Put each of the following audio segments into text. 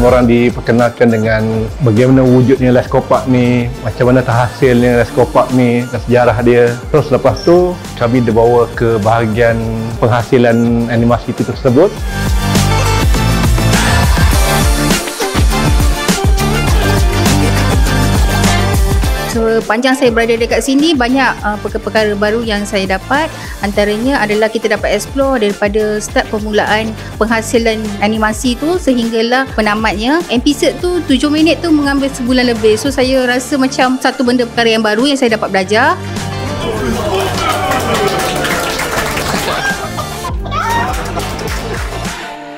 orang diperkenalkan dengan bagaimana wujudnya Les Copak ni, macam mana terhasilnya Les Copak ni dan sejarah dia. Terus lepas tu kami dibawa ke bahagian penghasilan animasi itu tersebut. Sepanjang saya berada dekat sini, banyak perkara-perkara baru yang saya dapat. Antaranya adalah kita dapat explore daripada start permulaan penghasilan animasi tu sehinggalah penamatnya. Episod tu 7 minit tu mengambil sebulan lebih. So saya rasa macam satu benda perkara yang baru yang saya dapat belajar.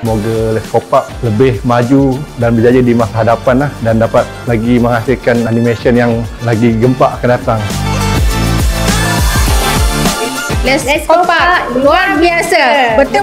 Semoga Les Copak lebih maju dan berjaya di masa hadapan dan dapat lagi menghasilkan animation yang lagi gempak akan datang. Les Copak luar biasa. Betul.